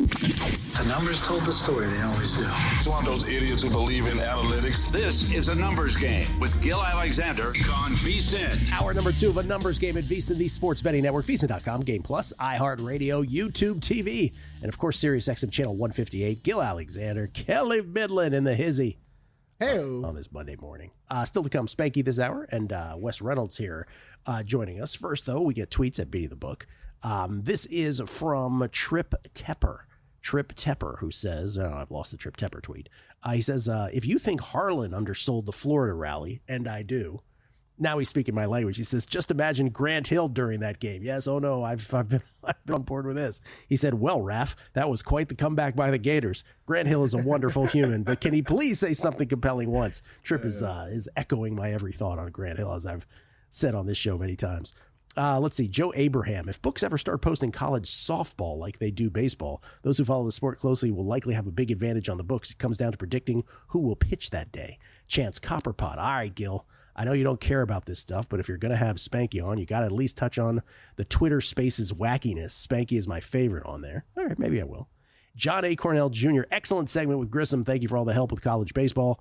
The numbers told the story. They always do. It's one of those idiots who believe in analytics. This is A Numbers Game with Gill Alexander on VSiN. Hour number 2 of A Numbers Game at VSiN, the sports betting network, VSiN.com, Game Plus, iHeartRadio, YouTube TV, and of course, Sirius XM Channel 158. Gill Alexander, Kelley Bydlon in the hizzy. Hey, on this Monday morning. Still to come, Spanky this hour, and Wes Reynolds here joining us. First, though, we get tweets at Beating the Book. This is from Trip Tepper, who says, I've lost the Trip Tepper tweet. He says, if you think Harlan undersold the Florida rally, and I do, now he's speaking my language. He says, just imagine Grant Hill during that game. Yes, oh no, I've been on board with this. He said, well, Raph, that was quite the comeback by the Gators. Grant Hill is a wonderful human, but can he please say something compelling once? Trip is echoing my every thought on Grant Hill, as I've said on this show many times. Let's see, Joe Abraham. If books ever start posting college softball like they do baseball, those who follow the sport closely will likely have a big advantage on the books. It comes down to predicting who will pitch that day. Chance Copperpot. All right, Gill. I know you don't care about this stuff, but if you're going to have Spanky on, you got to at least touch on the Twitter Spaces wackiness. Spanky is my favorite on there. All right, maybe I will. John A. Cornell Jr., excellent segment with Grissom. Thank you for all the help with college baseball.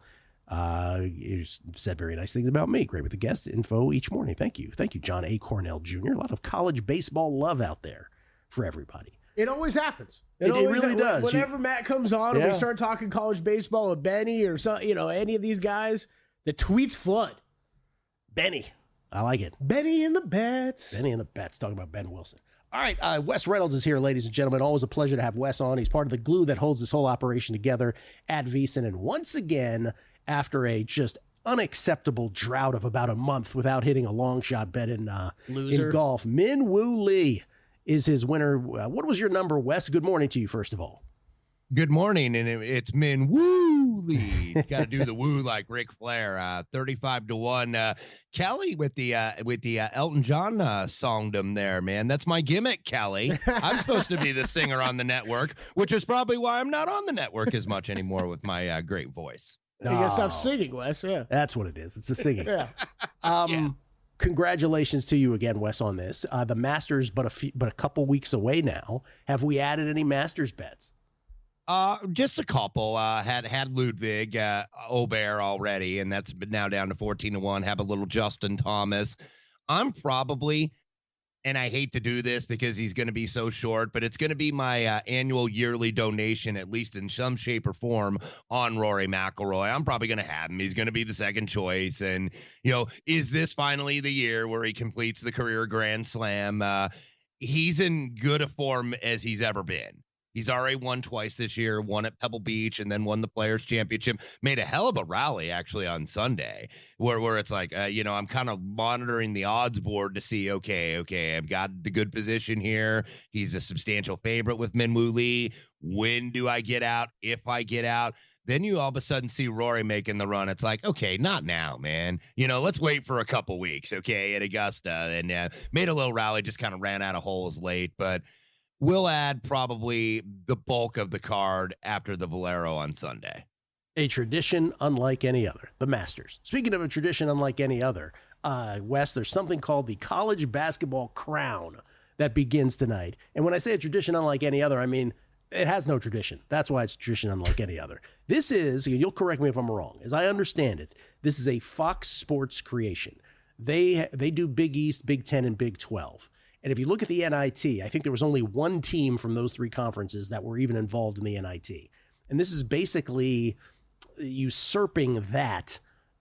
You said very nice things about me. Great with the guest info each morning. Thank you. Thank you, John A. Cornell Jr. A lot of college baseball love out there for everybody. It always happens. It really does. Whenever Matt comes on and we start talking college baseball with Benny or any of these guys, the tweets flood. Benny. I like it. Benny and the Bets. Talking about Ben Wilson. All right, Wes Reynolds is here, ladies and gentlemen. Always a pleasure to have Wes on. He's part of the glue that holds this whole operation together at VSiN. And once again, after a just unacceptable drought of about a month without hitting a long shot bet in golf, Min Woo Lee is his winner. What was your number, Wes? Good morning to you, first of all. Good morning, and it's Min Woo Lee. Got to do the woo like Ric Flair. 35-1. Kelley with the Elton John songdom there, man. That's my gimmick, Kelley. I'm supposed to be the singer on the network, which is probably why I'm not on the network as much anymore with my great voice. You gotta stop singing, Wes. Yeah, that's what it is. It's the singing. Yeah. Congratulations to you again, Wes, on this. The Masters, but a couple weeks away now. Have we added any Masters bets? Just a couple. Had Ludwig Aubert already, and that's now down to 14-1. Have a little Justin Thomas. I'm probably, and I hate to do this because he's going to be so short, but it's going to be my annual yearly donation, at least in some shape or form, on Rory McIlroy. I'm probably going to have him. He's going to be the second choice. And, is this finally the year where he completes the career Grand Slam? He's in good a form as he's ever been. He's already won twice this year, won at Pebble Beach, and then won the Players' Championship. Made a hell of a rally, actually, on Sunday, where it's like, I'm kind of monitoring the odds board to see, okay, I've got the good position here. He's a substantial favorite with Min Woo Lee. When do I get out? If I get out? Then you all of a sudden see Rory making the run. It's like, okay, not now, man. Let's wait for a couple weeks, okay, at Augusta. And made a little rally, just kind of ran out of holes late, but we'll add probably the bulk of the card after the Valero on Sunday. A tradition unlike any other, the Masters. Speaking of a tradition unlike any other, Wes, there's something called the College Basketball Crown that begins tonight. And when I say a tradition unlike any other, I mean it has no tradition. That's why it's a tradition unlike any other. This is, you'll correct me if I'm wrong, as I understand it, this is a Fox Sports creation. They do Big East, Big 10, and Big 12. And if you look at the NIT, I think there was only one team from those three conferences that were even involved in the NIT. And this is basically usurping that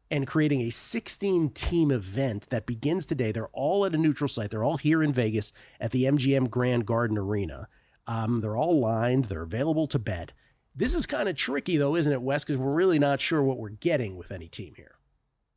and creating a 16-team event that begins today. They're all at a neutral site. They're all here in Vegas at the MGM Grand Garden Arena. They're all lined. They're available to bet. This is kind of tricky, though, isn't it, Wes? Because we're really not sure what we're getting with any team here.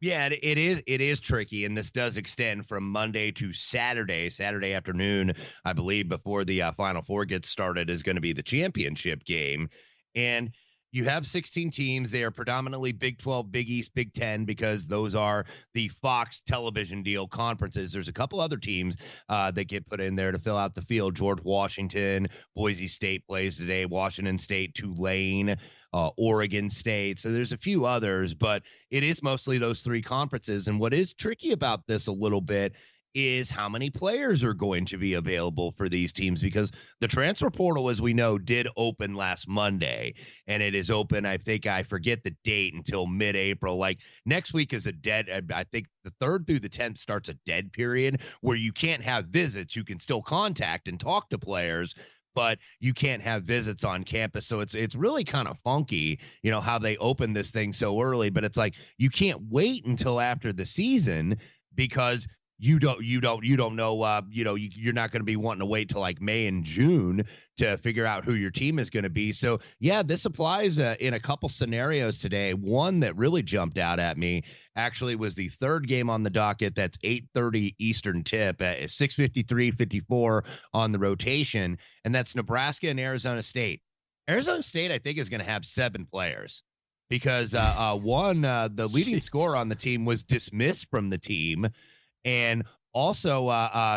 Yeah, it is tricky, and this does extend from Monday to Saturday afternoon, I believe, before the Final Four gets started, is going to be the championship game. And you have 16 teams. They are predominantly Big 12, Big East, Big 10, because those are the Fox television deal conferences. There's a couple other teams that get put in there to fill out the field. George Washington, Boise State plays today, Washington State, Tulane, Oregon State. So there's a few others, but it is mostly those three conferences. And what is tricky about this a little bit is how many players are going to be available for these teams, because the transfer portal, as we know, did open last Monday, and it is open, I forget the date, until mid-April. Like next week is I think the 3rd through the 10th starts a dead period where you can't have visits. You can still contact and talk to players, but you can't have visits on campus. So it's really kind of funky, how they open this thing so early, but it's like you can't wait until after the season, because you don't know, you're not going to be wanting to wait till like May and June to figure out who your team is going to be. So yeah, this applies in a couple scenarios today. One that really jumped out at me actually was the 3rd game on the docket. That's 8:30 Eastern tip at 6:53-54 on the rotation. And that's Nebraska and Arizona State. Arizona State, I think, is going to have 7 players, because the leading scorer on the team was dismissed from the team. And also,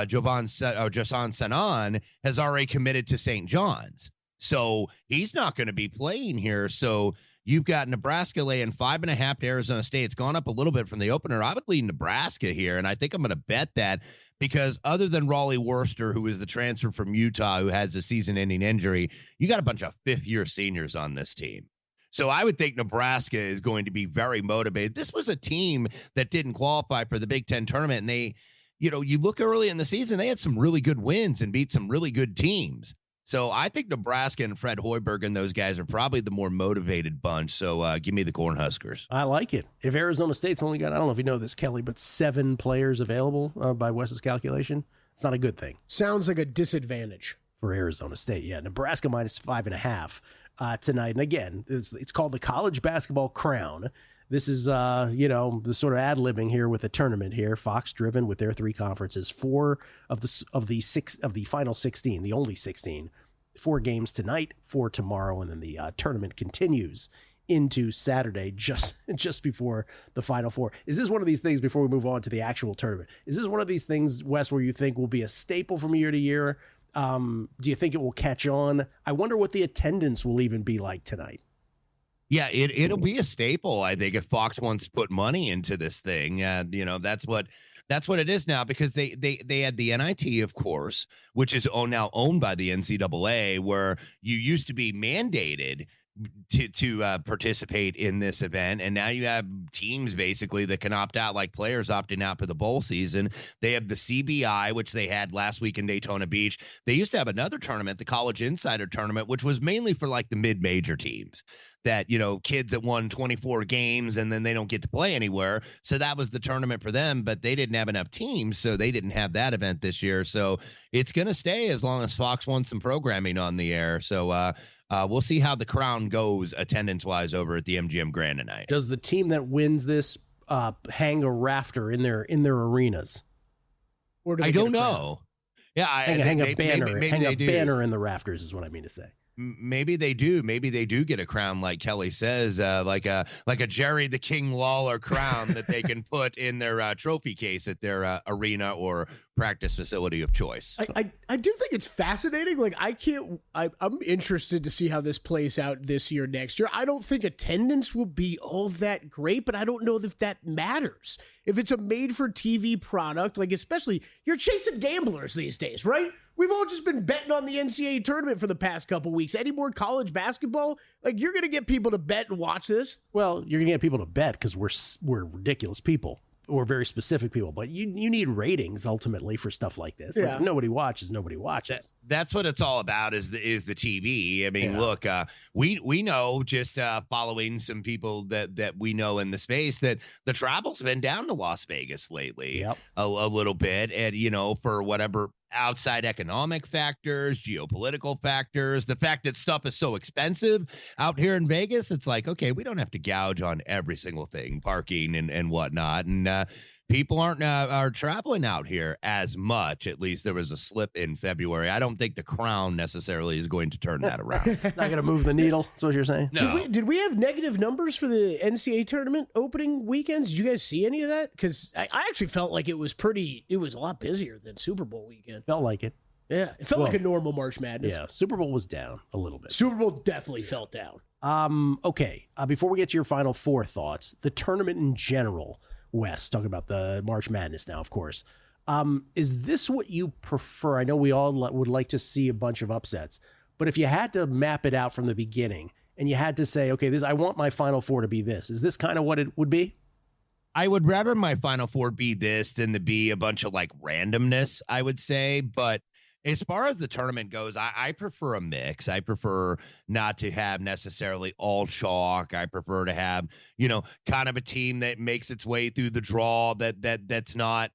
Jovan Sanan has already committed to St. John's. So he's not going to be playing here. So you've got Nebraska laying 5.5 to Arizona State. It's gone up a little bit from the opener. I would lean Nebraska here, and I think I'm going to bet that, because other than Raleigh Worcester, who is the transfer from Utah, who has a season-ending injury, you got a bunch of 5th-year seniors on this team. So I would think Nebraska is going to be very motivated. This was a team that didn't qualify for the Big Ten tournament, and they, you look early in the season, they had some really good wins and beat some really good teams. So I think Nebraska and Fred Hoiberg and those guys are probably the more motivated bunch. So give me the Cornhuskers. I like it. If Arizona State's only got, I don't know if you know this, Kelley, but 7 players available by Wes's calculation, it's not a good thing. Sounds like a disadvantage for Arizona State. Yeah, Nebraska minus 5.5. Tonight. And again, it's called the College Basketball Crown. This is, the sort of ad-libbing here with the tournament here. Fox driven with their 3 conferences, 4 of the final 16, the only 16, 4 games tonight, 4 tomorrow, and then the tournament continues into Saturday just before the Final Four. Is this one of these things, before we move on to the actual tournament, is this one of these things, Wes, where you think will be a staple from year to year? Do you think it will catch on? I wonder what the attendance will even be like tonight. Yeah, it'll be a staple, I think, if Fox wants to put money into this thing. That's what it is now, because they had the NIT, of course, which is now owned by the NCAA, where you used to be mandated to participate in this event, and now you have teams basically that can opt out, like players opting out for the bowl season. They have the CBI, which they had last week in Daytona Beach. They used to have another tournament, the College Insider Tournament, which was mainly for like the mid-major teams that, kids that won 24 games and then they don't get to play anywhere. So that was the tournament for them, but they didn't have enough teams, so they didn't have that event this year. So it's going to stay as long as Fox wants some programming on the air. So we'll see how the crown goes attendance-wise over at the MGM Grand tonight. Does the team that wins this hang a rafter in their arenas? Or do I don't know. Yeah, hang a banner. Maybe hang they a do. Banner in the rafters is what I mean to say. Maybe they do. Maybe they do get a crown, like Kelley says, like a Jerry the King Lawler crown that they can put in their trophy case at their arena or practice facility of choice. I do think it's fascinating. Like I'm interested to see how this plays out this year, next year. I don't think attendance will be all that great, but I don't know if that matters. If it's a made-for-TV product, like especially you're chasing gamblers these days, right? We've all just been betting on the NCAA tournament for the past couple weeks. Any more college basketball? Like, you're going to get people to bet and watch this? Well, you're going to get people to bet because we're ridiculous people. Or very specific people, but you need ratings ultimately for stuff like this. Yeah. Like, nobody watches. That's what it's all about is the TV. I mean, look, we know just following some people that we know in the space that the travel's been down to Las Vegas lately a little bit, and for whatever outside economic factors, geopolitical factors, the fact that stuff is so expensive out here in Vegas, it's like, okay, we don't have to gouge on every single thing, parking and whatnot. And people are traveling out here as much. At least there was a slip in February. I don't think the crown necessarily is going to turn that around. Not going to move the needle. That's what you're saying? No. Did we have negative numbers for the NCAA tournament opening weekends? Did you guys see any of that? Because I actually felt like it was a lot busier than Super Bowl weekend. Felt like it. Yeah, it felt like a normal March Madness. Yeah, Super Bowl was down a little bit. Super Bowl definitely felt down. Okay, before we get to your final 4 thoughts, the tournament in general, Wes, talking about the March Madness now, of course. Is this what you prefer? I know we all would like to see a bunch of upsets, but if you had to map it out from the beginning and you had to say, okay, I want my Final Four to be this, is this kind of what it would be? I would rather my Final Four be this than to be a bunch of like randomness, I would say. But as far as the tournament goes, I prefer a mix. I prefer not to have necessarily all chalk. I prefer to have, kind of a team that makes its way through the draw that's not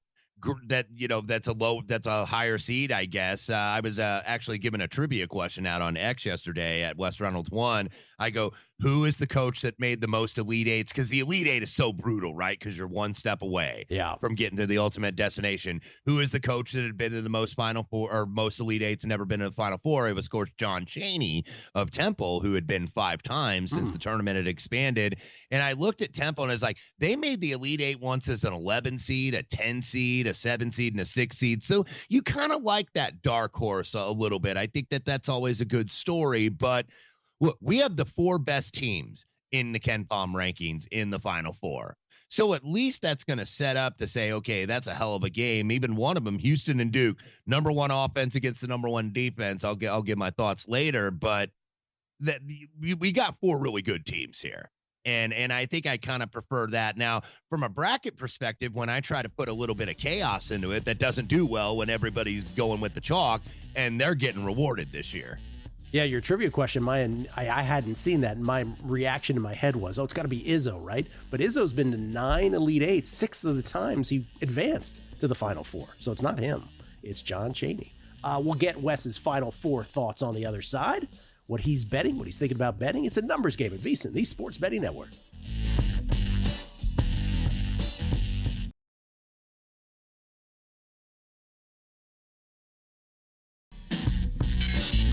that's a higher seed, I guess. I was actually given a trivia question out on X yesterday at Wes Reynolds 1. I go, who is the coach that made the most Elite Eights? Because the Elite Eight is so brutal, right? Because you're one step away from getting to the ultimate destination. Who is the coach that had been to the most Final Four or most Elite Eights and never been to the Final Four? It was, of course, John Chaney of Temple, who had been 5 times since the tournament had expanded. And I looked at Temple and I was like, they made the Elite Eight once as an 11 seed, a 10 seed, a 7 seed, and a 6 seed. So you kind of like that dark horse a little bit. I think that's always a good story. But look, we have the 4 best teams in the Ken Palm rankings in the Final Four. So at least that's going to set up to say, okay, that's a hell of a game. Even one of them, Houston and Duke, number 1 offense against the number 1 defense. I'll give my thoughts later, but that we got 4 really good teams here. And I think I kind of prefer that. Now, from a bracket perspective, when I try to put a little bit of chaos into it, that doesn't do well when everybody's going with the chalk, and they're getting rewarded this year. Yeah, your trivia question, I hadn't seen that. And my reaction in my head was, it's got to be Izzo, right? But Izzo's been to 9 Elite Eights. 6 of the times he advanced to the Final Four. So it's not him. It's John Chaney. We'll get Wes's Final Four thoughts on the other side. What he's betting, what he's thinking about betting. It's a numbers game at VSiN, the Sports Betting Network.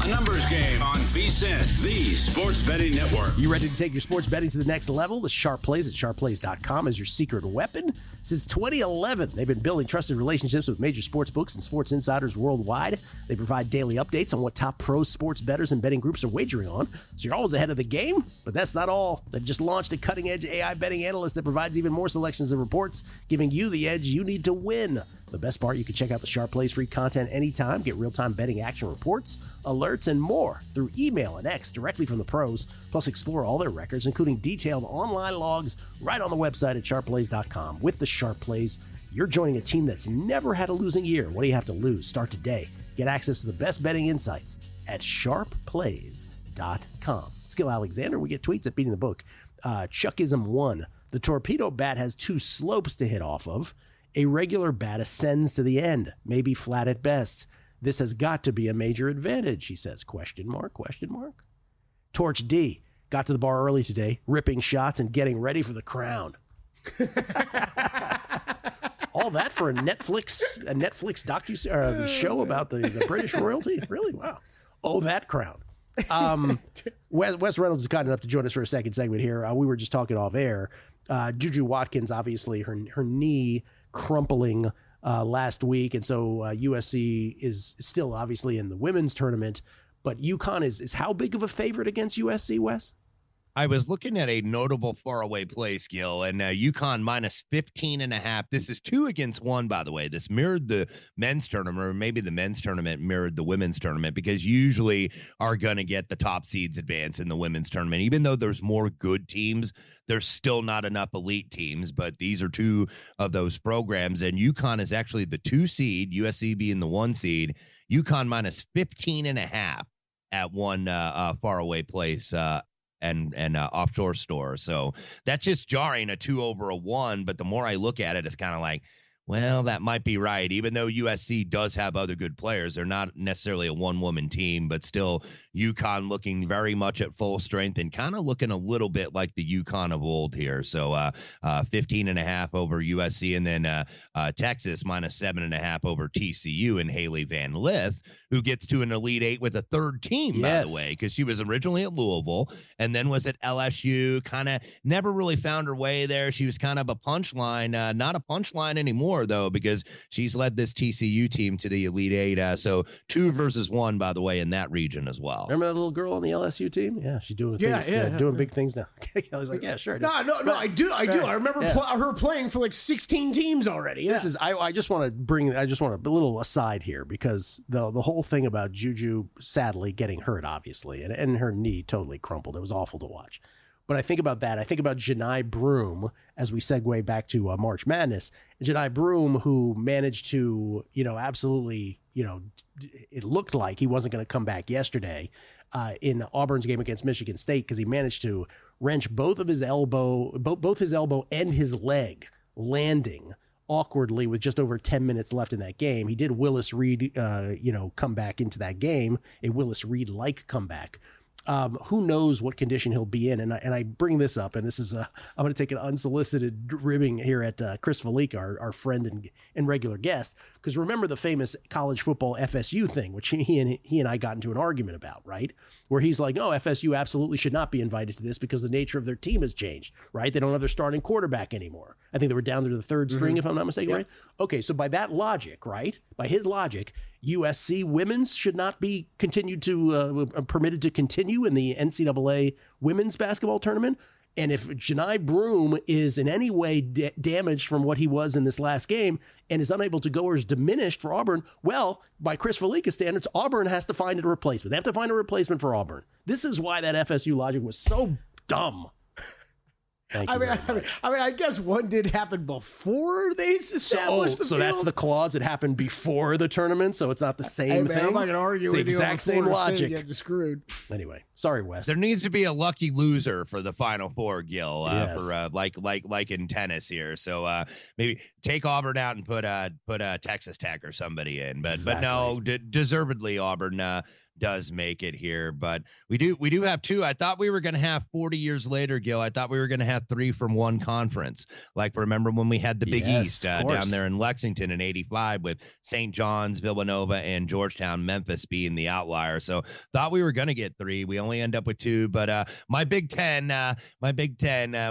A numbers game on VSiN, the Sports Betting Network. You ready to take your sports betting to the next level? The Sharp Plays at sharpplays.com is your secret weapon. Since 2011, they've been building trusted relationships with major sports books and sports insiders worldwide. They provide daily updates on what top pro sports bettors and betting groups are wagering on, so you're always ahead of the game. But that's not all. They've just launched a cutting-edge AI betting analyst that provides even more selections and reports, giving you the edge you need to win. The best part, you can check out the Sharp Plays free content anytime, get real-time betting action reports, alerts, and more through email and X directly from the pros, plus explore all their records, including detailed online logs right on the website at sharpplays.com. With the Sharp Plays, you're joining a team that's never had a losing year. What do you have to lose? Start today. Get access to the best betting insights at sharpplays.com. Skill Alexander, we get tweets at Beating the Book. Chuckism 1. The torpedo bat has 2 slopes to hit off of. A regular bat ascends to the end, maybe flat at best. This has got to be a major advantage, he says. Question mark. Torch D. Got to the bar early today, ripping shots and getting ready for the crown. All that for a Netflix show about the British royalty? Really? Wow. Oh, that crown. Wes Reynolds is kind enough to join us for a second segment here. We were just talking off air. Juju Watkins, obviously, her knee crumpling last week, and so USC is still obviously in the women's tournament. But UConn is how big of a favorite against USC, Wes? I was looking at a notable faraway play, Gill, and UConn minus 15.5. This is 2 against 1, by the way. This mirrored the men's tournament, or maybe the men's tournament mirrored the women's tournament, because usually are going to get the top seeds advance in the women's tournament. Even though there's more good teams, there's still not enough elite teams, but these are 2 of those programs, and UConn is actually the 2 seed, USC being the 1 seed. UConn minus 15.5 at one faraway place and offshore store. So that's just jarring, a 2 over a 1. But the more I look at it, it's kind of like, well, that might be right. Even though USC does have other good players, they're not necessarily a one-woman team, but still UConn looking very much at full strength and kind of looking a little bit like the UConn of old here. So 15.5 over USC, and then Texas minus 7.5 over TCU and Haley Van Lith, who gets to an Elite Eight with a 3rd team, by the way, because she was originally at Louisville and then was at LSU, kind of never really found her way there. She was kind of a punchline, not a punchline anymore, Four, though, because she's led this TCU team to the Elite Eight. So 2 versus 1, by the way, in that region as well. Remember that little girl on the LSU team? Yeah, she's doing doing big things now. Kelley's like, yeah, sure. No, I do. I remember her playing for like 16 teams already. Yeah. This is. I just want a little aside here because the whole thing about Juju sadly getting hurt, obviously, and her knee totally crumpled. It was awful to watch. But I think about that. I think about Janai Broome as we segue back to March Madness. Janai Broome, who managed to, absolutely, it looked like he wasn't going to come back yesterday in Auburn's game against Michigan State because he managed to wrench both his elbow and his leg landing awkwardly with just over 10 minutes left in that game. He did Willis Reed, come back into that game, a Willis Reed-like comeback. Who knows what condition he'll be in? And I bring this up, and this is I'm going to take an unsolicited ribbing here at Chris Valika, our friend and regular guest, because remember the famous college football FSU thing, which he and I got into an argument about, right? Where he's like, no, FSU absolutely should not be invited to this because the nature of their team has changed, right? They don't have their starting quarterback anymore. I think they were down to the third string, if I'm not mistaken, right? Okay, so by that logic, right? By his logic, USC women's should not be permitted to continue in the NCAA women's basketball tournament. And if Janai Broome is in any way damaged from what he was in this last game and is unable to go or is diminished for Auburn, well, by Chris Valika standards, Auburn has to find a replacement. They have to find a replacement for Auburn. This is why that FSU logic was so dumb. I guess one did happen before they established the field. So that's the clause. It happened before the tournament, so it's not the same thing. I'm not going to argue with the exact same logic. Get screwed. Anyway, sorry, Wes. There needs to be a lucky loser for the Final Four, Gill, Yes. for like in tennis here. So maybe take Auburn out and put Texas Tech or somebody in. But no, deservedly Auburn does make it here, but we do have 2. I thought we were going to have 40 years later, Gil. I thought we were going to have 3 from one conference. Like, remember when we had the Big East down there in Lexington in '85 with St. John's, Villanova, and Georgetown, Memphis being the outlier. So thought we were going to get 3. We only end up with 2, but my Big Ten,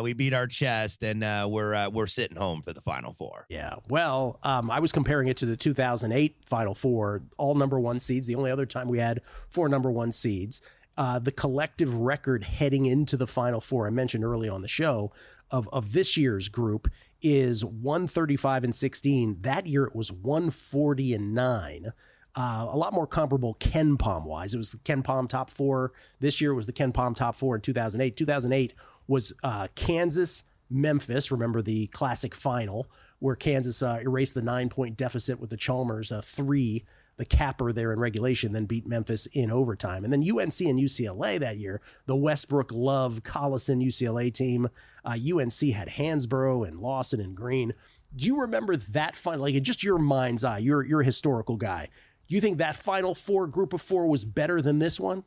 we beat our chest, and we're sitting home for the Final Four. Yeah, well, I was comparing it to the 2008 Final Four, all number 1 seeds. The only other time we had 4 number 1 seeds. The collective record heading into the Final Four, I mentioned early on the show, of this year's group is 135-16. That year it was 140-9. A lot more comparable Ken Palm wise. It was the Ken Palm top 4. This year was the Ken Palm top 4 in 2008. 2008 was Kansas, Memphis. Remember the classic final where Kansas erased the 9-point deficit with the Chalmers 3. The capper there in regulation, then beat Memphis in overtime. And then UNC and UCLA that year, the Westbrook, Love, Collison UCLA team. UNC had Hansborough and Lawson and Green. Do you remember that final, like in just your mind's eye, you're a historical guy. Do you think that Final Four group of 4 was better than this one?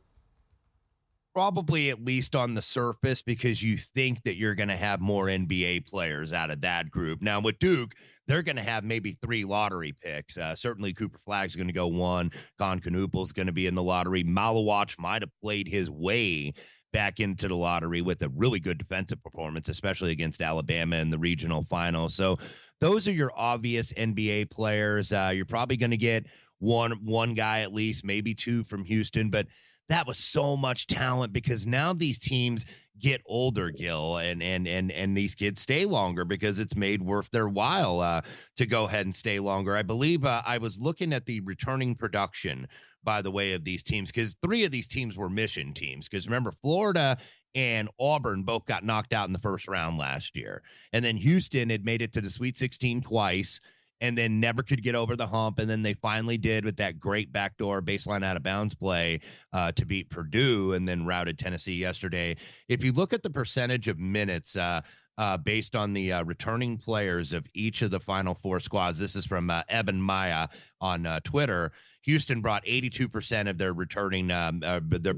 Probably at least on the surface, because you think that you're going to have more NBA players out of that group. Now with Duke, they're going to have maybe 3 lottery picks. Certainly Cooper Flagg's going to go 1. Con Canuple's going to be in the lottery. Malawach might have played his way back into the lottery with a really good defensive performance, especially against Alabama in the regional final. So those are your obvious NBA players. You're probably going to get one guy at least, maybe 2 from Houston, but that was so much talent because now these teams get older, Gil, and these kids stay longer because it's made worth their while to go ahead and stay longer. I believe I was looking at the returning production, by the way, of these teams, because 3 of these teams were mission teams. Because remember, Florida and Auburn both got knocked out in the first round last year. And then Houston had made it to the Sweet 16 twice and then never could get over the hump. And then they finally did with that great backdoor baseline out of bounds play to beat Purdue and then routed Tennessee yesterday. If you look at the percentage of minutes based on the returning players of each of the Final Four squads, this is from Eben Maya on Twitter. Houston brought 82% of their returning, their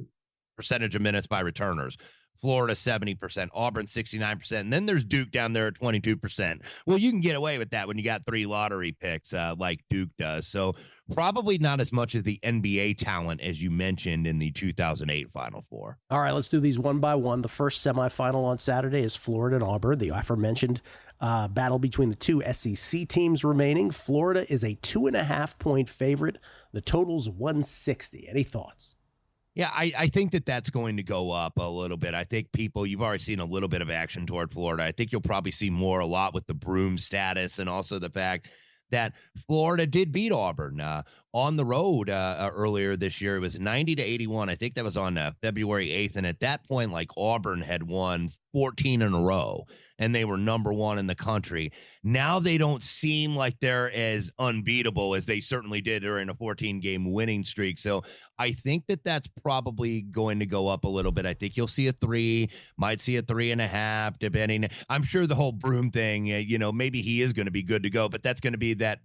percentage of minutes by returners. Florida 70%, Auburn 69%, and then there's Duke down there at 22%. Well, you can get away with that when you got 3 lottery picks like Duke does. So probably not as much as the NBA talent as you mentioned in the 2008 Final Four. All right, let's do these one by one. The first semifinal on Saturday is Florida and Auburn, the aforementioned Battle between the two SEC teams remaining. Florida is a 2.5-point favorite. The total's 160. Any thoughts? Yeah, I think that's going to go up a little bit. I think you've already seen a little bit of action toward Florida. I think you'll probably see a lot with the Broom status, and also the fact that Florida did beat Auburn on the road earlier this year. It was 90-81. I think that was on February 8th. And at that point, Auburn had won 14 in a row, and they were number one in the country. Now they don't seem like they're as unbeatable as they certainly did during a 14-game winning streak. So I think that's probably going to go up a little bit. I think you'll see a 3, might see a 3.5, depending. I'm sure the whole Broom thing, maybe he is going to be good to go, but that's going to be that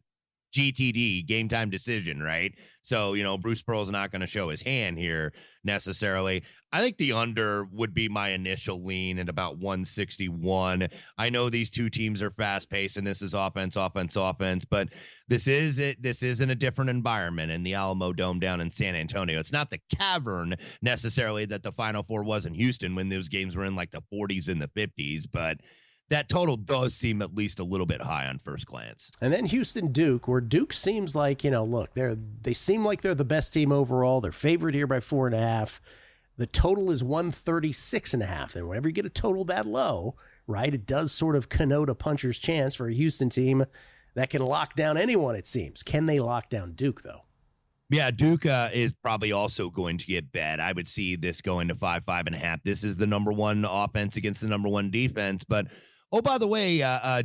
GTD, game time decision, right? So, Bruce Pearl's not going to show his hand here necessarily. I think the under would be my initial lean at about 161. I know these two teams are fast paced and this is offense, but this is in a different environment in the Alamo Dome down in San Antonio. It's not the cavern necessarily that the Final Four was in Houston when those games were in the 40s and the 50s, but that total does seem at least a little bit high on first glance. And then Houston-Duke, where Duke seems like, look, they seem like they're the best team overall. They're favored here by 4.5. The total is 136.5. And whenever you get a total that low, right, it does sort of connote a puncher's chance for a Houston team that can lock down anyone, it seems. Can they lock down Duke, though? Yeah, Duke is probably also going to get bet. I would see this going to 5.5. This is the number one offense against the number one defense, but oh, by the way,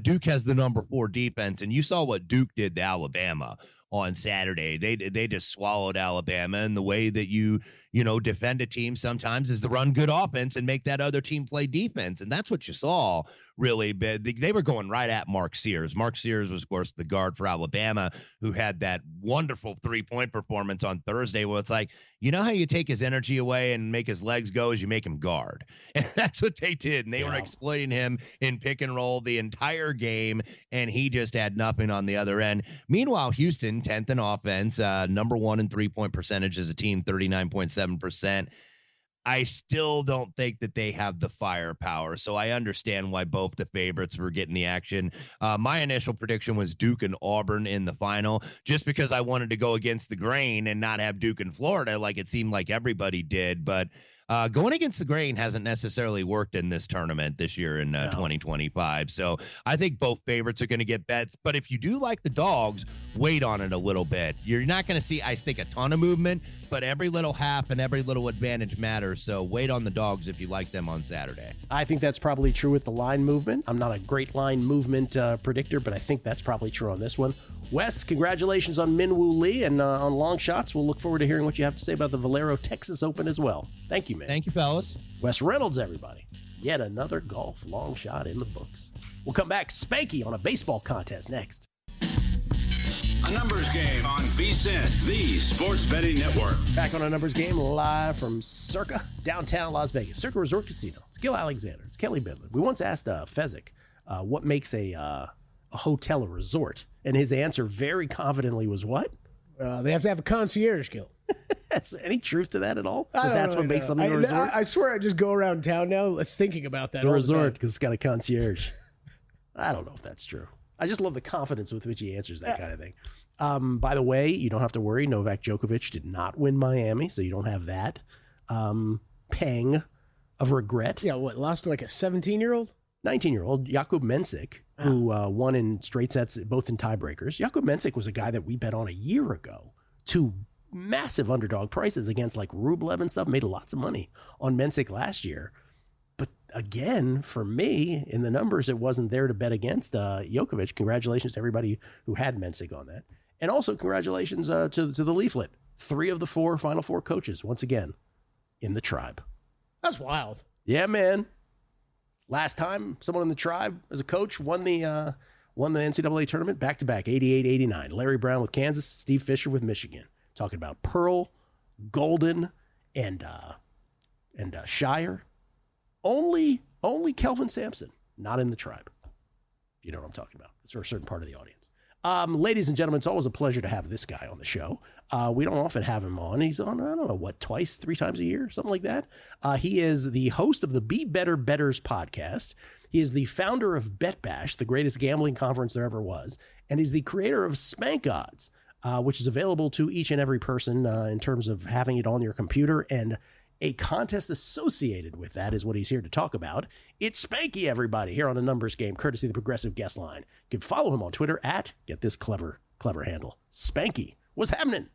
Duke has the number 4 defense, and you saw what Duke did to Alabama on Saturday. They just swallowed Alabama, and the way that you defend a team sometimes is to run good offense and make that other team play defense, and that's what you saw really. They were going right at Mark Sears. Mark Sears was, of course, the guard for Alabama who had that wonderful 3-point performance on Thursday where it's like, you know how you take his energy away and make his legs go as you make him guard. And that's what they did. And they were exploiting him in pick and roll the entire game, and he just had nothing on the other end. Meanwhile, Houston, 10th in offense, number 1 in 3-point percentage as a team, 39.7%. I still don't think that they have the firepower, so I understand why both the favorites were getting the action. My initial prediction was Duke and Auburn in the final, just because I wanted to go against the grain and not have Duke and Florida like it seemed like everybody did. But going against the grain hasn't necessarily worked in this tournament this year in 2025. So I think both favorites are going to get bets. But if you do like the dogs, wait on it a little bit. You're not going to see, I think, a ton of movement, but every little half and every little advantage matters. So wait on the dogs if you like them on Saturday. I think that's probably true with the line movement. I'm not a great line movement predictor, but I think that's probably true on this one. Wes, congratulations on Minwoo Lee and on long shots. We'll look forward to hearing what you have to say about the Valero Texas Open as well. Thank you, man. Thank you, fellas. Wes Reynolds, everybody. Yet another golf long shot in the books. We'll come back Spanky on a baseball contest next. A numbers game on VSiN, the sports betting network. Back on a numbers game live from Circa, downtown Las Vegas. Circa Resort Casino. It's Gill Alexander. It's Kelley Bydlon. We once asked Fezzik what makes a hotel a resort, and his answer very confidently was what? They have to have a concierge, Gill. Is there any truth to that at all? I don't That's really what makes know. something a resort? I swear I just go around town now thinking about that. The all resort the because it's got a concierge. I don't know if that's true. I just love the confidence with which he answers that kind of thing. By the way, you don't have to worry. Novak Djokovic did not win Miami, so you don't have that pang of regret. Yeah, what, lost to like a 17-year-old? 19-year-old Jakub Mensik, who won in straight sets, both in tiebreakers. Jakub Mensik was a guy that we bet on a year ago to massive underdog prices against like Rublev and stuff. Made lots of money on Mensik last year. But again, for me, in the numbers, it wasn't there to bet against Djokovic. Congratulations to everybody who had Mensik on that. And also congratulations to the leaflet. 3 of the 4 Final Four coaches, once again, in the tribe. That's wild. Yeah, man. Last time someone in the tribe as a coach won the NCAA tournament back-to-back, 88-89. Larry Brown with Kansas, Steve Fisher with Michigan. Talking about Pearl, Golden, and Shire. Only Kelvin Sampson, not in the tribe. You know what I'm talking about. It's for a certain part of the audience. Ladies and gentlemen, it's always a pleasure to have this guy on the show. We don't often have him on. He's on, I don't know, what, 3 times a year, something like that. He is the host of the Be Better Bettors podcast. He is the founder of Bet Bash, the greatest gambling conference there ever was, and he's the creator of Spank Odds, which is available to each and every person in terms of having it on your computer, and a contest associated with that is what he's here to talk about. It's Spanky, everybody, here on A Numbers Game, courtesy of the Progressive Guest Line. You can follow him on Twitter at, get this clever handle, Spanky. What's happening?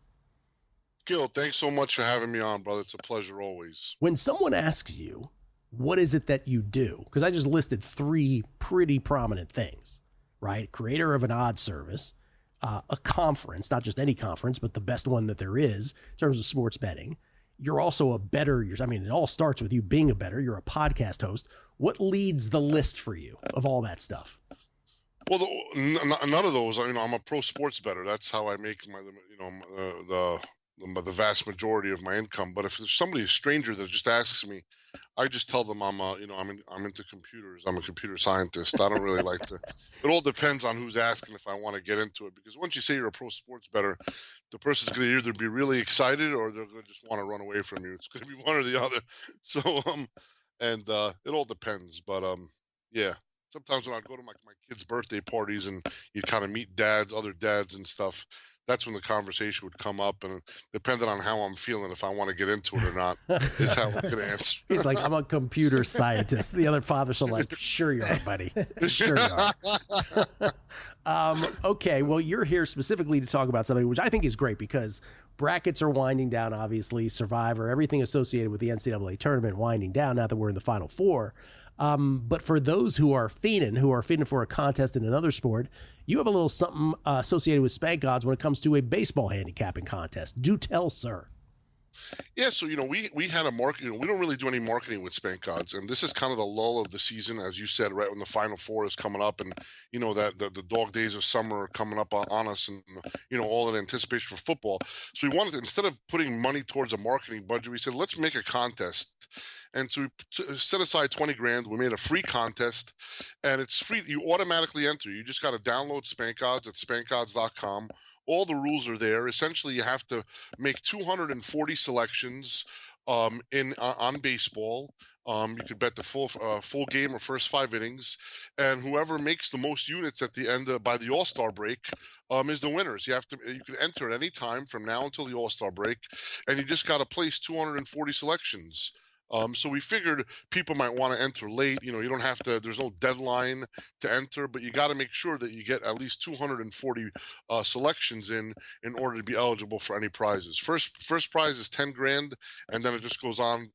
Gill, thanks so much for having me on, brother. It's a pleasure always. When someone asks you, what is it that you do? Because I just listed 3 pretty prominent things, right? Creator of an odds service, a conference, not just any conference, but the best one that there is in terms of sports betting. You're also a bettor. It all starts with you being a bettor. You're a podcast host. What leads the list for you of all that stuff? Well, none of those. I'm a pro sports bettor. That's how I make my, the vast majority of my income. But if there's somebody, a stranger, that just asks me, I just tell them I'm into computers. I'm a computer scientist. I don't really like to. It all depends on who's asking if I want to get into it. Because once you say you're a pro sports bettor, the person's going to either be really excited or they're going to just want to run away from you. It's going to be one or the other. So it all depends. But yeah. Sometimes when I go to my kids' birthday parties and you kind of meet other dads and stuff, that's when the conversation would come up. And depending on how I'm feeling, if I want to get into it or not, is how I'm going to answer. He's like, I'm a computer scientist. The other fathers are like, sure you are, buddy. Sure you are. Okay, well, you're here specifically to talk about something which I think is great because brackets are winding down, obviously. Survivor, everything associated with the NCAA tournament winding down now that we're in the Final Four. But for those who are fiending for a contest in another sport, you have a little something associated with Spank Odds when it comes to a baseball handicapping contest. Do tell, sir. Yeah, so we had a market. We don't really do any marketing with Spank Odds, and this is kind of the lull of the season, as you said, right when the Final Four is coming up, and that the dog days of summer are coming up on us, and all in anticipation for football. So we wanted to, instead of putting money towards a marketing budget, we said let's make a contest. And so we set aside $20,000. We made a free contest, and it's free. You automatically enter. You just got to download Spank Odds at spankodds.com. All the rules are there. Essentially, you have to make 240 selections on baseball. You could bet the full game or first 5 innings, and whoever makes the most units at the end by the All-Star break is the winners. You can enter at any time from now until the All-Star break, and you just got to place 240 selections. So we figured people might want to enter late. You don't have to, there's no deadline to enter, but you got to make sure that you get at least 240 selections in order to be eligible for any prizes. First prize is $10,000, and then it just goes on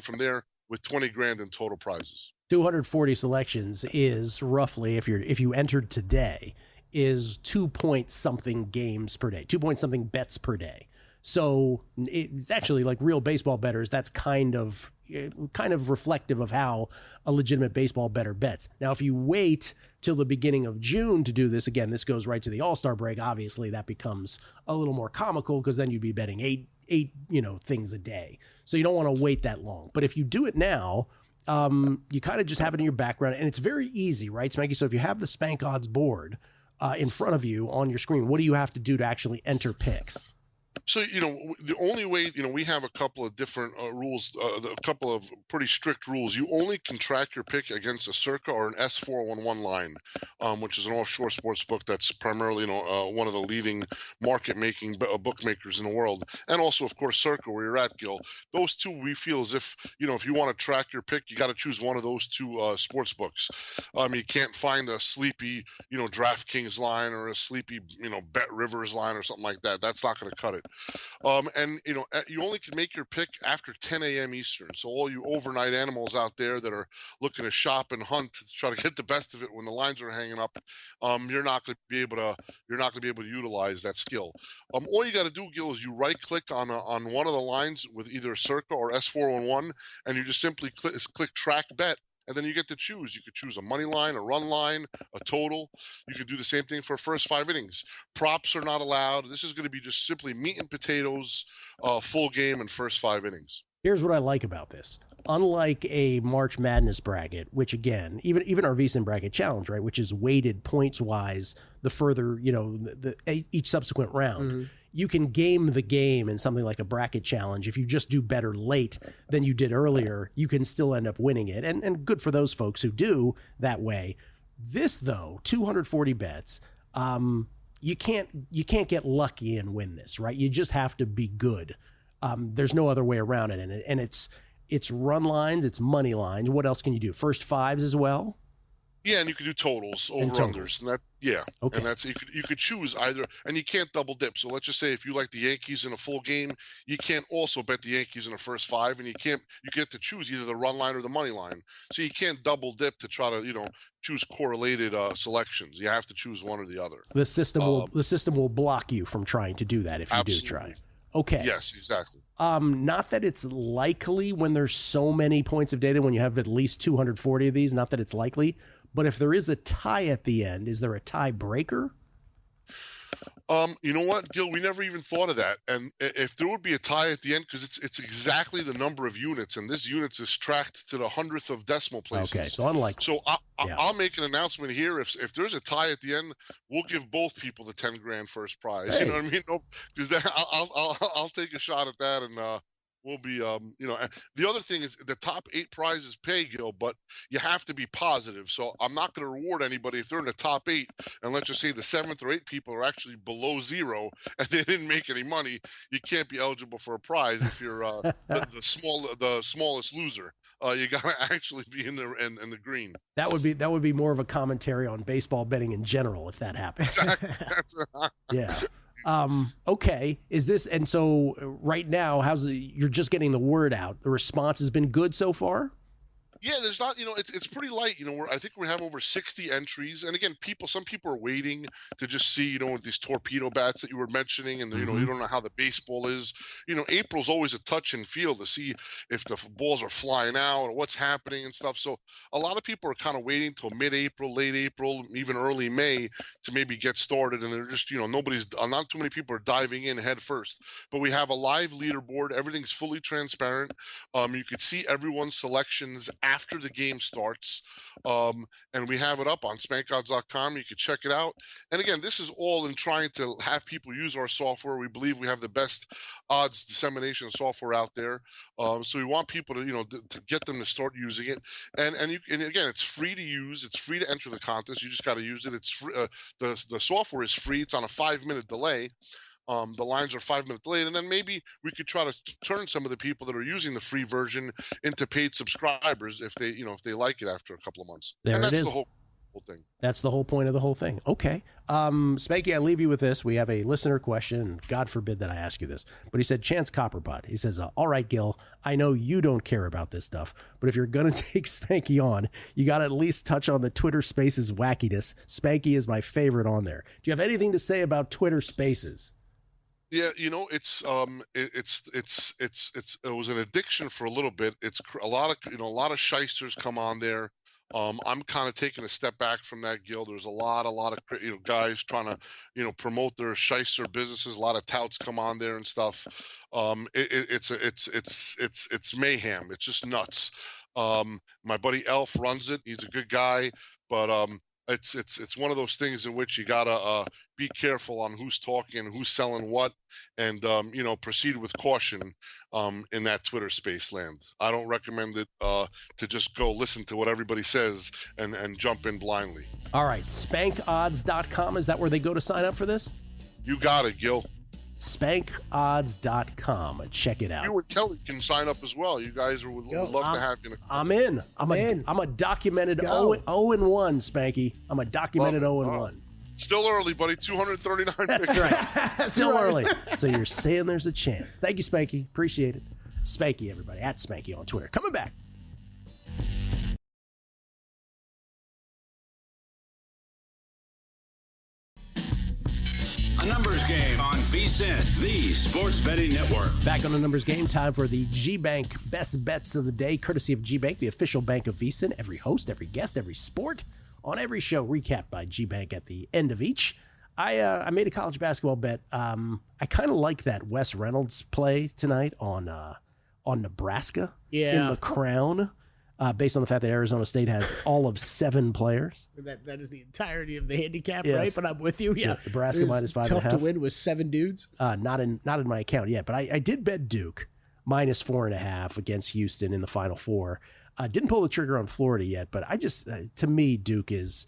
from there with $20,000 in total prizes. 240 selections is roughly, if you entered today, is 2-point-something games per day, 2-point-something bets per day. So it's actually like real baseball bettors. That's kind of reflective of how a legitimate baseball bettor bets. Now, if you wait till the beginning of June to do this, again, this goes right to the All-Star break. Obviously, that becomes a little more comical because then you'd be betting eight things a day. So you don't want to wait that long. But if you do it now, you kind of just have it in your background, and it's very easy, right, Spanky? So if you have the Spank Odds board in front of you on your screen, what do you have to do to actually enter picks? So, the only way, we have a couple of different rules, a couple of pretty strict rules. You only can track your pick against a Circa or an S411 line, which is an offshore sports book that's primarily, one of the leading market-making bookmakers in the world. And also, of course, Circa, where you're at, Gill. Those two, we feel as if, if you want to track your pick, you got to choose one of those two sports books. You can't find a sleepy, DraftKings line or a sleepy, Bet Rivers line or something like that. That's not going to cut it. And you only can make your pick after 10 a.m. Eastern. So all you overnight animals out there that are looking to shop and hunt to try to get the best of it when the lines are hanging up, you're not going to be able to utilize that skill. All you got to do, Gil, is you right click on one of the lines with either Circa or S411, and you just simply click track bet. And then you get to choose. You could choose a money line, a run line, a total. You could do the same thing for first 5 innings. Props are not allowed. This is going to be just simply meat and potatoes, full game and first 5 innings. Here's what I like about this. Unlike a March Madness bracket, which again, even our VSiN bracket challenge, right, which is weighted points-wise the further, each subsequent round. Mm-hmm. you can game the game in something like a bracket challenge. If you just do better late than you did earlier, you can still end up winning it. And good for those folks who do that way. This, though, 240 bets, you can't get lucky and win this, right? You just have to be good. There's no other way around it. And it's run lines, it's money lines. What else can you do? First fives as well? Yeah, and you could do totals, over-unders. And that, yeah. Okay. And that's you could choose either, and you can't double dip. So let's just say if you like the Yankees in a full game, you can't also bet the Yankees in the first five, and you get to choose either the run line or the money line. So you can't double dip to try to, choose correlated selections. You have to choose one or the other. The system will block you from trying to do that if you do try. Okay. Yes, exactly. Not that it's likely when there's so many points of data, when you have at least 240 of these, not that it's likely, but if there is a tie at the end, is there a tiebreaker? You know what, Gill? We never even thought of that. And if there would be a tie at the end, because it's exactly the number of units, and this units is tracked to the 100th of decimal places. Okay, so unlikely. So I'll make an announcement here. If there's a tie at the end, we'll give both people the $10,000 first prize. Hey. You know what I mean? No, because I'll take a shot at that, and we'll be the other thing is the top 8 prizes pay, Gil, but you have to be positive. So I'm not going to reward anybody if they're in the top 8, and let's just say the 7th or 8th people are actually below 0 and they didn't make any money. You can't be eligible for a prize if you're the smallest loser. You got to actually be in the green. That would be more of a commentary on baseball betting in general if that happens. Yeah. Okay. Is this, and so right now, you're just getting the word out. The response has been good so far? Yeah, there's not, it's pretty light. I think we have over 60 entries. And again, some people are waiting to just see, these torpedo bats that you were mentioning, and you don't know how the baseball is. April's always a touch and feel to see if the balls are flying out or what's happening and stuff. So a lot of people are kind of waiting till mid-April, late April, even early May to maybe get started. And they're just, not too many people are diving in head first. But we have a live leaderboard. Everything's fully transparent. You could see everyone's selections after the game starts, and we have it up on spankodds.com. You can check it out. And again, this is all in trying to have people use our software. We believe we have the best odds dissemination software out there. So we want people to get them to start using it. And again, it's free to use. It's free to enter the contest. You just got to use it. It's free. The software is free. It's on a 5-minute delay. The lines are 5-minute delayed, and then maybe we could try to turn some of the people that are using the free version into paid subscribers if they like it after a couple of months. There and it that's is. the whole thing. That's the whole point of the whole thing. Okay. Spanky, I leave you with this. We have a listener question, and God forbid that I ask you this, but he said, Chance Copperpot. He says, all right, Gil, I know you don't care about this stuff, but if you're going to take Spanky on, you got to at least touch on the Twitter Spaces wackiness. Spanky is my favorite on there. Do you have anything to say about Twitter Spaces? Yeah, it was an addiction for a little bit. It's a lot of shysters come on there. I'm kind of taking a step back from that, Gil. There's a lot of guys trying to promote their shyster businesses. A lot of touts come on there and stuff. It's mayhem. It's just nuts. My buddy Elf runs it. He's a good guy, but it's one of those things in which you gotta be careful on who's talking and who's selling what, and proceed with caution in that Twitter space land. I don't recommend it to just go listen to what everybody says and jump in blindly. All right, spankodds.com, is that where they go to sign up for this? You got it, Gil. Spankodds.com. Check it out. You and Kelley can sign up as well. You guys would love to have you. I'm in. I'm a documented 0-1, Spanky. I'm a documented 0-1. Still early, buddy. 239 That's right. Still early. So you're saying there's a chance. Thank you, Spanky. Appreciate it. Spanky, everybody. At Spanky on Twitter. Coming back. A numbers game on VSiN, the sports betting network. Back on the numbers game, time for the G-Bank Best Bets of the Day, courtesy of G-Bank, the official bank of VSiN. Every host, every guest, every sport on every show recapped by G-Bank at the end of each. I made a college basketball bet. I kind of like that Wes Reynolds play tonight on Nebraska in the Crown. based on the fact that Arizona State has all of 7 players. That is the entirety of the handicap, Yes. right? But I'm with you. Yeah, Nebraska It is minus 5.5. Tough to win with 7 dudes. Not in my account yet, but I did bet Duke minus 4.5 against Houston in the Final Four. Didn't pull the trigger on Florida yet, but I just to me Duke is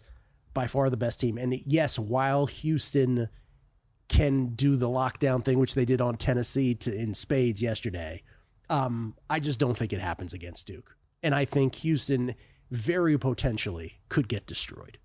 by far the best team. And yes, while Houston can do the lockdown thing, which they did on Tennessee in spades yesterday, I just don't think it happens against Duke. And I think Houston very potentially could get destroyed.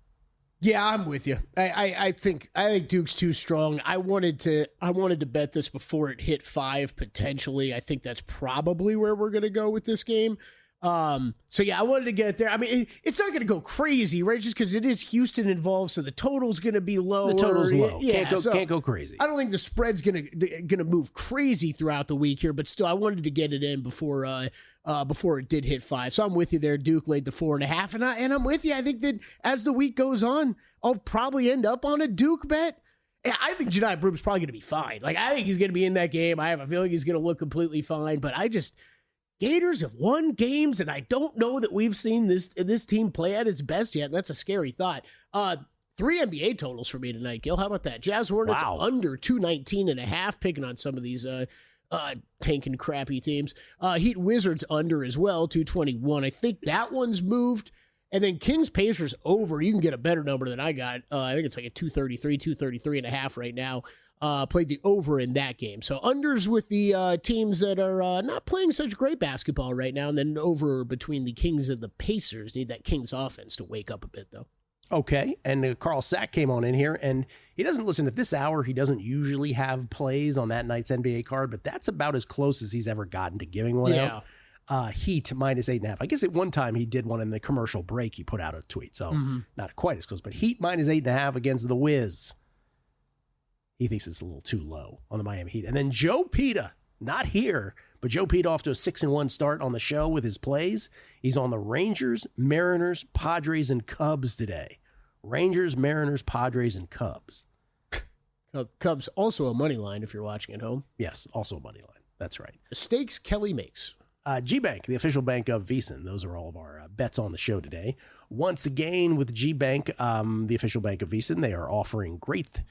Yeah, I'm with you. I think Duke's too strong. I wanted to bet this before it hit 5 potentially. I think that's probably where we're gonna go with this game. So yeah, I wanted to get it there. I mean, it's not going to go crazy, right? Just because it is Houston involved, so the total's going to be lower. The total's low. Yeah, Can't go crazy. I don't think the spread's going to move crazy throughout the week here, but still, I wanted to get it in before it did hit 5. So I'm with you there. Duke laid the 4.5, and I'm with you. I think that as the week goes on, I'll probably end up on a Duke bet. I think Jedi Broom's probably going to be fine. Like, I think he's going to be in that game. I have a feeling he's going to look completely fine, but Gators have won games, and I don't know that we've seen this team play at its best yet. That's a scary thought. 3 NBA totals for me tonight, Gill. How about that? Jazz Hornets under 219.5, picking on some of these tanking crappy teams. Heat Wizards under as well, 221. I think that one's moved. And then Kings Pacers over. You can get a better number than I got. I think it's like a 233.5 right now. Played the over in that game. So unders with the teams that are not playing such great basketball right now, and then over between the Kings and the Pacers. Need that Kings offense to wake up a bit, though. Okay, and Carl Sack came on in here, and he doesn't listen at this hour. He doesn't usually have plays on that night's NBA card, but that's about as close as he's ever gotten to giving one out. Heat minus 8.5. I guess at one time he did one in the commercial break. He put out a tweet, so not quite as close, but Heat minus 8.5 against the Wiz. He thinks it's a little too low on the Miami Heat. And then Joe Pita, not here, but Joe Pita off to a 6-1 start on the show with his plays. He's on the Rangers, Mariners, Padres, and Cubs today. Rangers, Mariners, Padres, and Cubs. Cubs also a money line if you're watching at home. Yes, also a money line. That's right. The stakes Kelley makes. G-Bank, the official bank of VSiN. Those are all of our bets on the show today. Once again, with G-Bank, the official bank of VSiN, they are offering great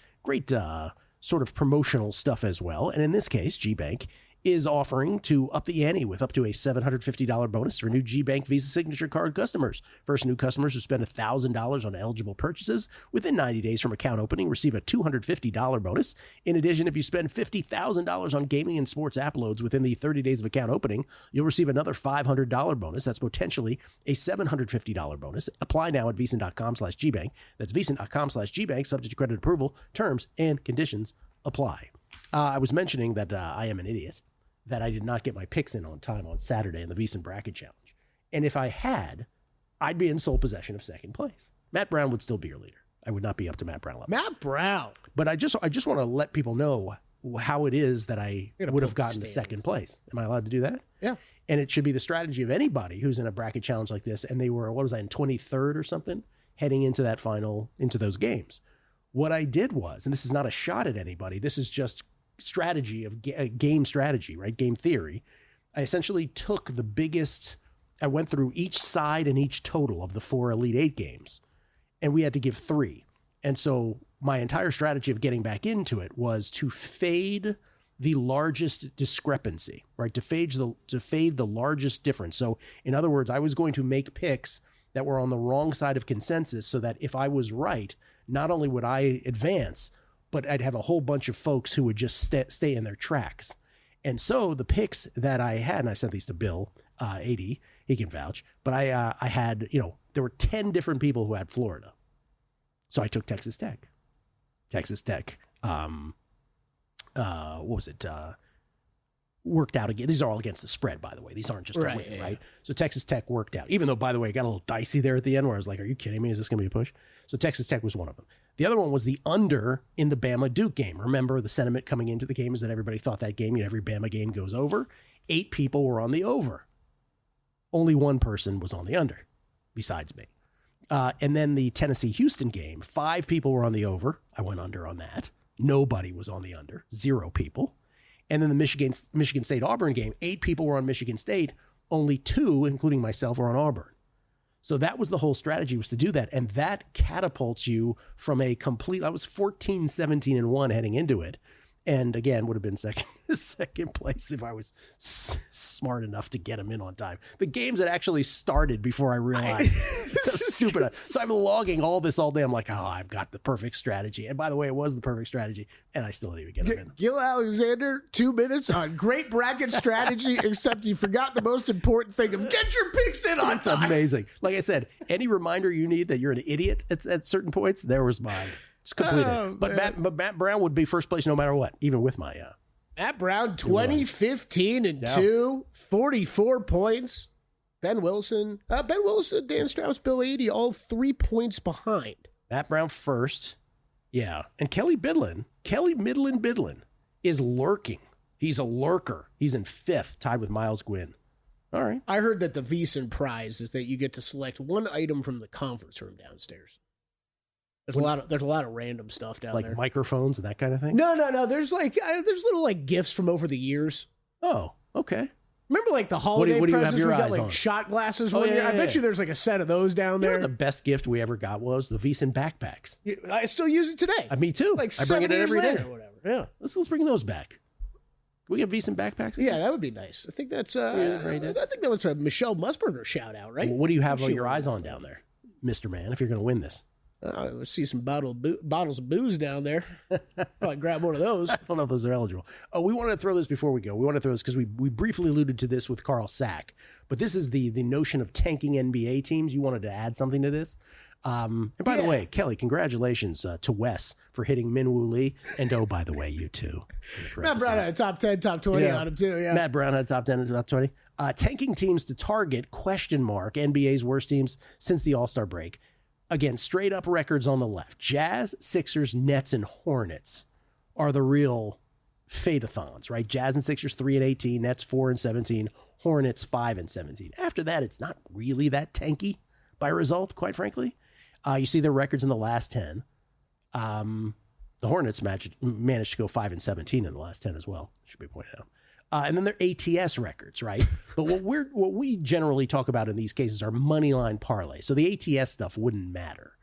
sort of promotional stuff as well. And in this case, G-Bank is offering to up the ante with up to a $750 bonus for new G-Bank Visa Signature Card customers. First new customers who spend $1,000 on eligible purchases within 90 days from account opening receive a $250 bonus. In addition, if you spend $50,000 on gaming and sports app loads within the 30 days of account opening, you'll receive another $500 bonus. That's potentially a $750 bonus. Apply now at VSiN.com/GBank. That's VSiN.com/GBank, subject to credit approval. Terms and conditions apply. I was mentioning that I am an idiot, that I did not get my picks in on time on Saturday in the VSiN Bracket Challenge. And if I had, I'd be in sole possession of second place. Matt Brown would still be your leader. I would not be up to Matt Brown level. Matt Brown. But I just want to let people know how it is that I would have gotten to second place. Am I allowed to do that? Yeah. And it should be the strategy of anybody who's in a bracket challenge like this, and they were, what was I, in 23rd or something, heading into that final, into those games. What I did was, and this is not a shot at anybody, this is just strategy of game strategy, right? Game theory. I essentially took the biggest, I went through each side and each total of the 4 Elite 8 games, and we had to give 3. And so my entire strategy of getting back into it was to fade the largest discrepancy, right? To fade the largest difference. So in other words, I was going to make picks that were on the wrong side of consensus so that if I was right, not only would I advance, but I'd have a whole bunch of folks who would just stay in their tracks. And so the picks that I had, and I sent these to Bill, AD, he can vouch, but I had, there were 10 different people who had Florida. So I took Texas Tech. What was it? Worked out again. These are all against the spread, by the way. These aren't just a win, right? So Texas Tech worked out. Even though, by the way, it got a little dicey there at the end where I was like, are you kidding me? Is this going to be a push? So Texas Tech was one of them. The other one was the under in the Bama-Duke game. Remember, the sentiment coming into the game is that everybody thought that game, every Bama game goes over. 8 people were on the over. Only one person was on the under, besides me. And then the Tennessee-Houston game, 5 people were on the over. I went under on that. Nobody was on the under. 0 people. And then the Michigan State-Auburn game, 8 people were on Michigan State. only 2, including myself, are on Auburn. So that was the whole strategy, was to do that. And that catapults you from I was 14, 17, and 1 heading into it. And again, would have been second place if I was smart enough to get them in on time. The games had actually started before I realized. That's stupid. So I'm logging all this all day. I'm like, I've got the perfect strategy. And by the way, it was the perfect strategy, and I still didn't even get them in. Gill Alexander, 2 minutes on great bracket strategy, except you forgot the most important thing of get your picks in on time. It's amazing. Like I said, any reminder you need that you're an idiot at certain points, there was mine. Just completed. But Matt Brown would be first place no matter what, even with my Matt Brown, 2015 and 2, 44 points. Ben Wilson, Dan Strauss, Bill 80, all 3 points behind. Matt Brown first. Yeah. And Kelley Bydlon is lurking. He's a lurker. He's in 5th, tied with Miles Gwynn. All right. I heard that the VSiN prize is that you get to select one item from the conference room downstairs. There's a lot of random stuff down there, like microphones and that kind of thing. No. There's little like gifts from over the years. Oh, okay. Remember like the holiday presents? We got like on? Shot glasses one year. I bet you there's like a set of those down there. The best gift we ever got was the VSiN backpacks. I still use it today. Me too. Like I bring it in every day or whatever. Yeah. Let's bring those back. Can we get VSiN backpacks? Yeah, that would be nice. I think that's I think that was a Michelle Musburger shout out, right? Well, what do you have all your eyes on down there, Mr. Man, if you're going to win this? Let's see some bottles of booze down there. Probably grab one of those. I don't know if those are eligible. Oh, we wanted to throw this before we go. We want to throw this because we briefly alluded to this with Carl Sack. But this is the notion of tanking NBA teams. You wanted to add something to this. And by the way, Kelley, congratulations to Wes for hitting Minwoo Lee. And by the way, you too. Matt Brown had a top 10, top 20 on him too. Yeah. Matt Brown had a top 10 and top 20. Tanking teams to target, ? NBA's worst teams since the All-Star break. Again, straight up records on the left. Jazz, Sixers, Nets, and Hornets are the real fade-a-thons, right? Jazz and Sixers 3-18, Nets 4-17, Hornets 5-17. After that, it's not really that tanky by result, quite frankly. You see their records in the last 10. The Hornets managed to go 5-17 in the last 10 as well, should be pointed out. And then their ATS records, right? But what we generally talk about in these cases are money line parlays. So the ATS stuff wouldn't matter.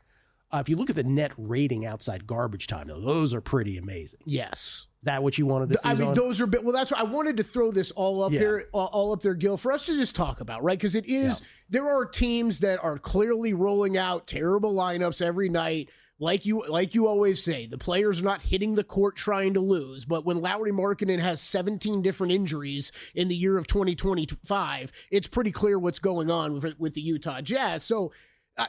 If you look at the net rating outside garbage time, though, those are pretty amazing. Yes. Is that what you wanted to see? I mean, those are that's what I wanted to throw this all up there, Gil, for us to just talk about, right? Because it is there are teams that are clearly rolling out terrible lineups every night. Like you always say, the players are not hitting the court trying to lose. But when Lauri Markkanen has 17 different injuries in the year of 2025, it's pretty clear what's going on with the Utah Jazz. So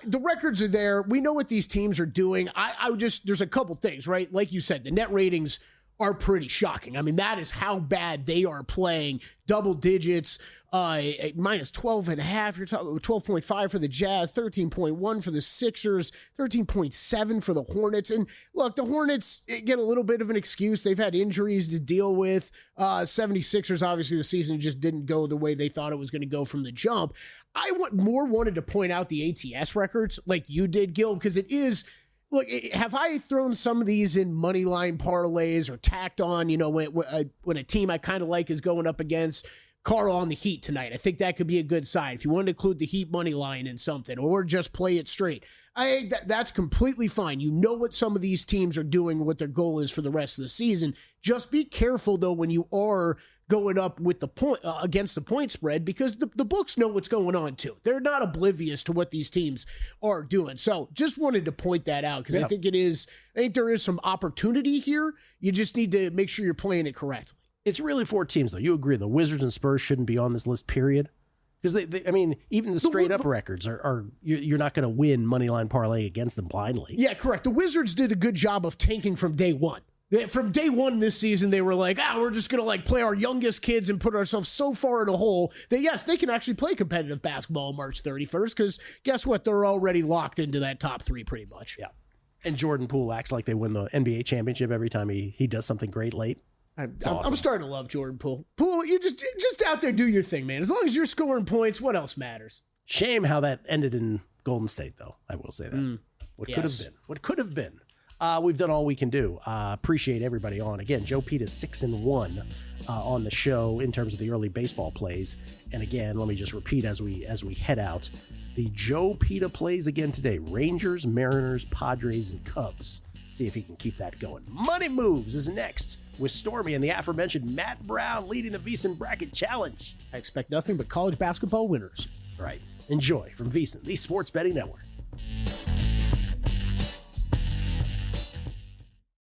the records are there. We know what these teams are doing. There's a couple things, right? Like you said, the net ratings are pretty shocking. I mean, that is how bad they are playing. Double digits, minus 12.5. You're talking 12.5 for the Jazz, 13.1 for the Sixers, 13.7 for the Hornets. And look, the Hornets get a little bit of an excuse. They've had injuries to deal with. 76ers, obviously, the season just didn't go the way they thought it was going to go from the jump. I wanted to point out the ATS records like you did, Gil, because it is. Look, have I thrown some of these in money line parlays or tacked on, when a team I kind of like is going up against Carl on the Heat tonight? I think that could be a good sign. If you want to include the Heat money line in something or just play it straight, that's completely fine. You know what some of these teams are doing, what their goal is for the rest of the season. Just be careful, though, when you are going up with the point against the point spread, because the books know what's going on too. They're not oblivious to what these teams are doing. So just wanted to point that out because I think there is some opportunity here. You just need to make sure you're playing it correctly. It's really 4 teams though. You agree the Wizards and Spurs shouldn't be on this list, period? Because even the straight up records are you're not going to win money line parlay against them blindly. Yeah, correct. The Wizards did a good job of tanking from day one. From day one this season, they were like, we're just going to play our youngest kids and put ourselves so far in a hole that, yes, they can actually play competitive basketball on March 31st because guess what? They're already locked into that top 3 pretty much. Yeah. And Jordan Poole acts like they win the NBA championship every time he does something great late. I'm starting to love Jordan Poole. Poole, you just out there do your thing, man. As long as you're scoring points, what else matters? Shame how that ended in Golden State, though. I will say that. What could have been. we've done all we can do. Appreciate everybody on. Again, Joe Pete is 6-1 on the show in terms of the early baseball plays. And again, let me just repeat as we head out. The Joe Pita plays again today. Rangers, Mariners, Padres, and Cubs. See if he can keep that going. Money Moves is next with Stormy and the aforementioned Matt Brown leading the VSiN Bracket Challenge. I expect nothing but college basketball winners. Right. Enjoy from VSiN, the Sports Betting Network.